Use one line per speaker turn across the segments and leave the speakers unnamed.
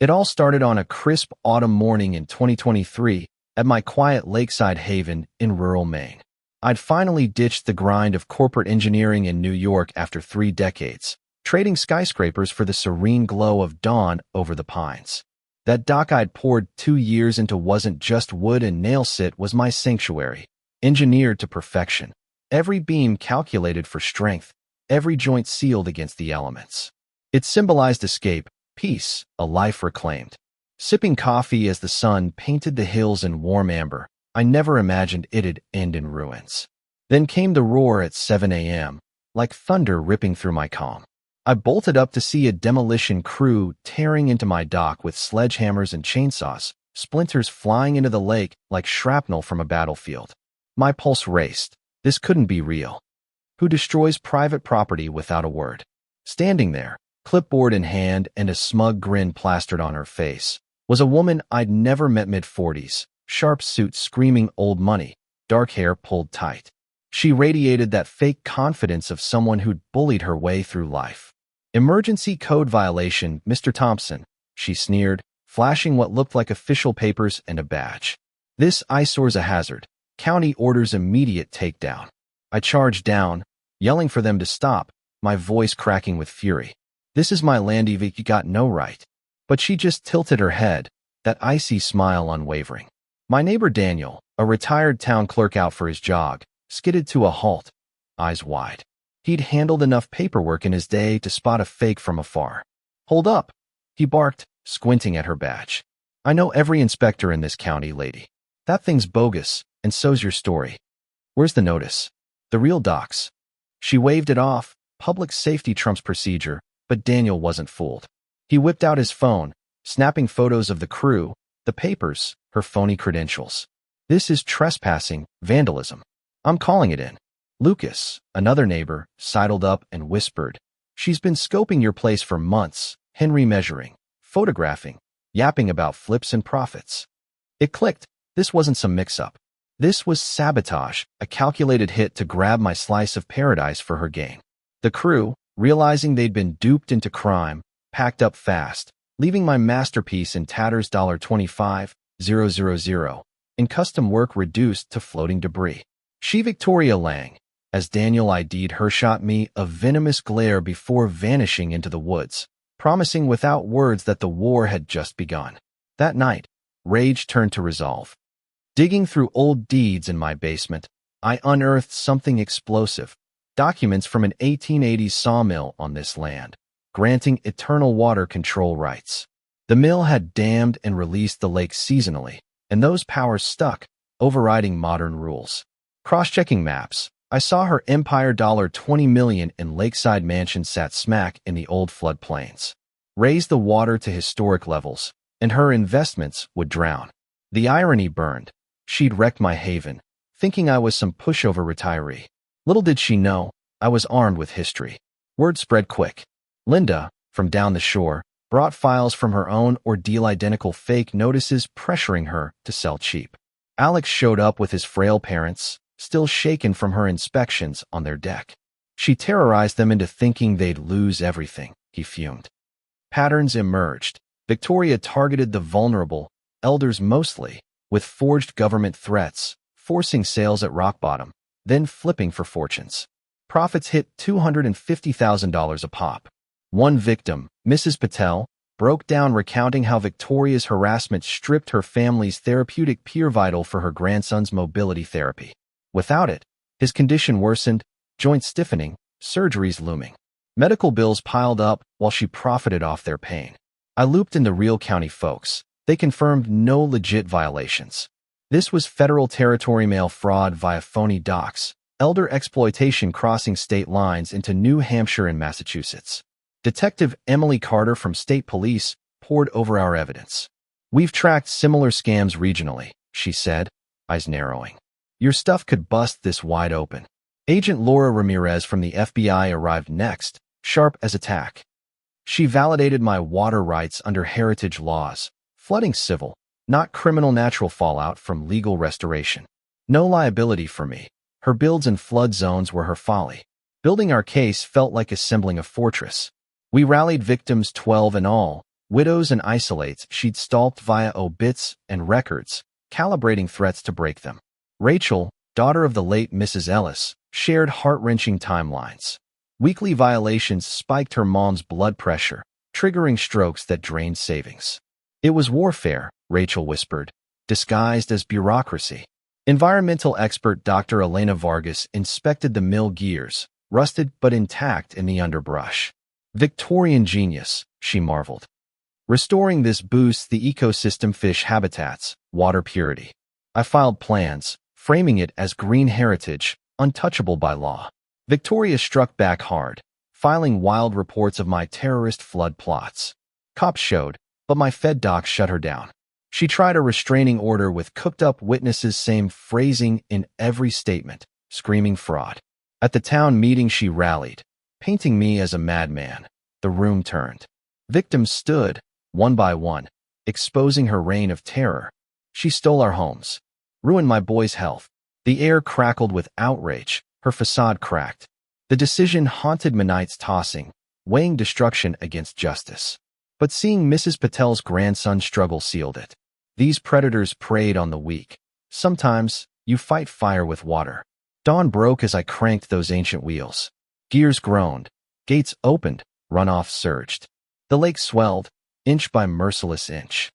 It all started on a crisp autumn morning in 2023 at my quiet lakeside haven in rural Maine. I'd finally ditched the grind of corporate engineering in New York after 3 decades, trading skyscrapers for the serene glow of dawn over the pines. That dock I'd poured 2 years into wasn't just wood and nail sit, was my sanctuary, engineered to perfection. Every beam calculated for strength, every joint sealed against the elements. It symbolized escape, peace, a life reclaimed. Sipping coffee as the sun painted the hills in warm amber, I never imagined it'd end in ruins. Then came the roar at 7 a.m., like thunder ripping through my calm. I bolted up to see a demolition crew tearing into my dock with sledgehammers and chainsaws, splinters flying into the lake like shrapnel from a battlefield. My pulse raced. This couldn't be real. Who destroys private property without a word? Standing there, clipboard in hand and a smug grin plastered on her face, was a woman I'd never met. Mid-40s, sharp suit screaming old money, dark hair pulled tight. She radiated that fake confidence of someone who'd bullied her way through life. "Emergency code violation, Mr. Thompson," she sneered, flashing what looked like official papers and a badge. "This eyesore's a hazard. County orders immediate takedown." I charged down, yelling for them to stop, my voice cracking with fury. "This is my land, you got no right." But she just tilted her head, that icy smile unwavering. My neighbor Daniel, a retired town clerk out for his jog, skidded to a halt, eyes wide. He'd handled enough paperwork in his day to spot a fake from afar. "Hold up," he barked, squinting at her badge. "I know every inspector in this county, lady. That thing's bogus, and so's your story. Where's the notice? The real docs?" She waved it off. Public safety trumps procedure, but Daniel wasn't fooled. He whipped out his phone, snapping photos of the crew, the papers, her phony credentials. "This is trespassing, vandalism. I'm calling it in." Lucas, another neighbor, sidled up and whispered, "She's been scoping your place for months, Henry, measuring, photographing, yapping about flips and profits." It clicked. This wasn't some mix-up. This was sabotage, a calculated hit to grab my slice of paradise for her gain. The crew, realizing they'd been duped into crime, packed up fast, leaving my masterpiece in tatters. $25,000 in custom work reduced to floating debris. She Victoria Lang, as Daniel ID'd her, shot me a venomous glare before vanishing into the woods, promising without words that the war had just begun. That night, rage turned to resolve. Digging through old deeds in my basement, I unearthed something explosive, documents from an 1880s sawmill on this land, granting eternal water control rights. The mill had dammed and released the lake seasonally, and those powers stuck, overriding modern rules. Cross-checking maps, I saw her empire. $20 million in lakeside mansion sat smack in the old floodplains. Raise the water to historic levels, and her investments would drown. The irony burned. She'd wrecked my haven, thinking I was some pushover retiree. Little did she know, I was armed with history. Word spread quick. Linda, from down the shore, brought files from her own ordeal, identical fake notices pressuring her to sell cheap. Alex showed up with his frail parents, still shaken from her inspections on their deck. She terrorized them into thinking they'd lose everything, he fumed. Patterns emerged. Victoria targeted the vulnerable, elders mostly, with forged government threats, forcing sales at rock bottom, then flipping for fortunes. Profits hit $250,000 a pop. One victim, Mrs. Patel, broke down recounting how Victoria's harassment stripped her family's therapeutic peer vital for her grandson's mobility therapy. Without it, his condition worsened, joint stiffening, surgeries looming. Medical bills piled up while she profited off their pain. I looped in the real county folks. They confirmed no legit violations. This was federal territory, mail fraud via phony docs, elder exploitation crossing state lines into New Hampshire and Massachusetts. Detective Emily Carter from State Police pored over our evidence. "We've tracked similar scams regionally," she said, eyes narrowing. "Your stuff could bust this wide open." Agent Laura Ramirez from the FBI arrived next, sharp as a tack. She validated my water rights under heritage laws, flooding civil, not criminal, natural fallout from legal restoration. No liability for me. Her builds in flood zones were her folly. Building our case felt like assembling a fortress. We rallied victims, 12 in all, Widows and isolates she'd stalked via obits and records, calibrating threats to break them. Rachel, daughter of the late Mrs. Ellis, shared heart-wrenching timelines. Weekly violations spiked her mom's blood pressure, triggering strokes that drained savings. It was warfare, Rachel whispered, disguised as bureaucracy. Environmental expert Dr. Elena Vargas inspected the mill gears, rusted but intact in the underbrush. Victorian genius, she marveled. Restoring this boosts the ecosystem fish habitats, water purity. I filed plans, framing it as green heritage, untouchable by law. Victoria struck back hard, filing wild reports of my terrorist flood plots. Cops showed, but my Fed doc shut her down. She tried a restraining order with cooked-up witnesses, same phrasing in every statement, screaming fraud. At the town meeting she rallied, painting me as a madman. The room turned. Victims stood, one by one, exposing her reign of terror. She stole our homes, ruined my boy's health. The air crackled with outrage, her facade cracked. The decision haunted my nights tossing, weighing destruction against justice. But seeing Mrs. Patel's grandson struggle sealed it. These predators preyed on the weak. Sometimes, you fight fire with water. Dawn broke as I cranked those ancient wheels. Gears groaned. Gates opened. Runoff surged. The lake swelled, inch by merciless inch.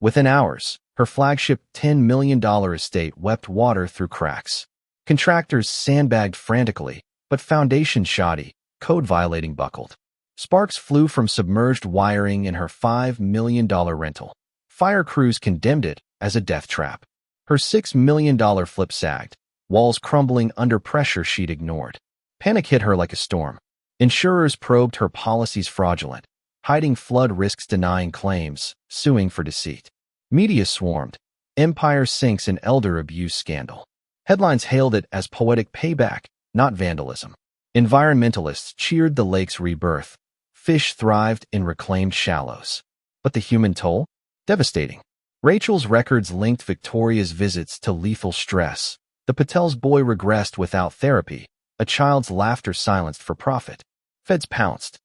Within hours, her flagship $10 million estate wept water through cracks. Contractors sandbagged frantically, but foundation shoddy, code-violating buckled. Sparks flew from submerged wiring in her $5 million rental. Fire crews condemned it as a death trap. Her $6 million flip sagged, walls crumbling under pressure she'd ignored. Panic hit her like a storm. Insurers probed her policies fraudulent, hiding flood risks, denying claims, suing for deceit. Media swarmed. Empire sinks in elder abuse scandal. Headlines hailed it as poetic payback, not vandalism. Environmentalists cheered the lake's rebirth. Fish thrived in reclaimed shallows. But the human toll? Devastating. Rachel's records linked Victoria's visits to lethal stress. The Patel's boy regressed without therapy. A child's laughter silenced for profit. Feds pounced.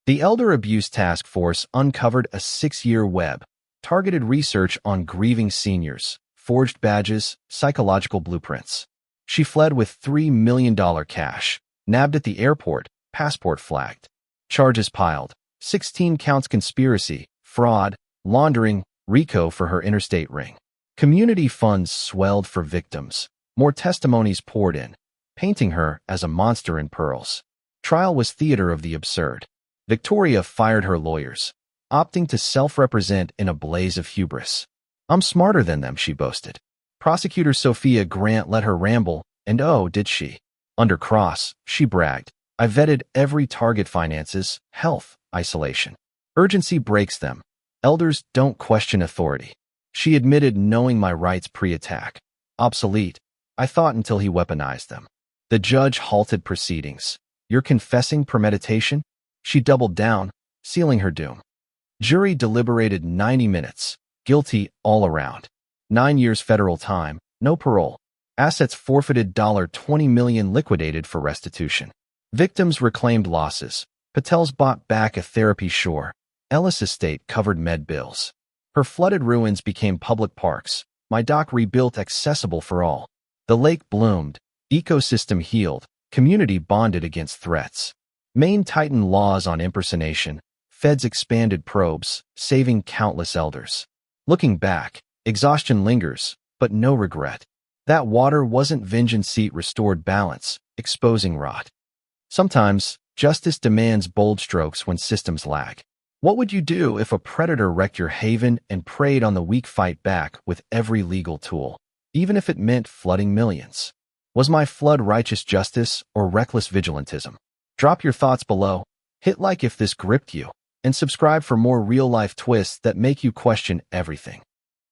The Elder Abuse Task Force uncovered a 6-year web, targeted research on grieving seniors, forged badges, psychological blueprints. She fled with $3 million cash, nabbed at the airport, passport flagged. Charges piled. 16 counts: conspiracy, fraud, laundering, RICO for her interstate ring. Community funds swelled for victims. More testimonies poured in, painting her as a monster in pearls. Trial was theater of the absurd. Victoria fired her lawyers, opting to self-represent in a blaze of hubris. "I'm smarter than them," she boasted. Prosecutor Sophia Grant let her ramble, and oh, did she. Under cross, she bragged, "I vetted every target: finances, health, isolation. Urgency breaks them. Elders don't question authority." She admitted knowing my rights pre-attack. Obsolete, I thought, until he weaponized them. The judge halted proceedings. "You're confessing premeditation?" She doubled down, sealing her doom. Jury deliberated 90 minutes. Guilty all around. 9 years federal time, no parole. Assets forfeited, $20 million liquidated for restitution. Victims reclaimed losses. Patel's bought back a therapy shore. Ellis estate covered med bills. Her flooded ruins became public parks. My dock rebuilt, accessible for all. The lake bloomed. Ecosystem healed. Community bonded against threats. Maine tightened laws on impersonation. Feds expanded probes, saving countless elders. Looking back, exhaustion lingers, but no regret. That water wasn't vengeance, it restored balance, exposing rot. Sometimes, justice demands bold strokes when systems lag. What would you do if a predator wrecked your haven and preyed on the weak? Fight back with every legal tool, even if it meant flooding millions. Was my flood righteous justice or reckless vigilantism? Drop your thoughts below, hit like if this gripped you, and subscribe for more real-life twists that make you question everything.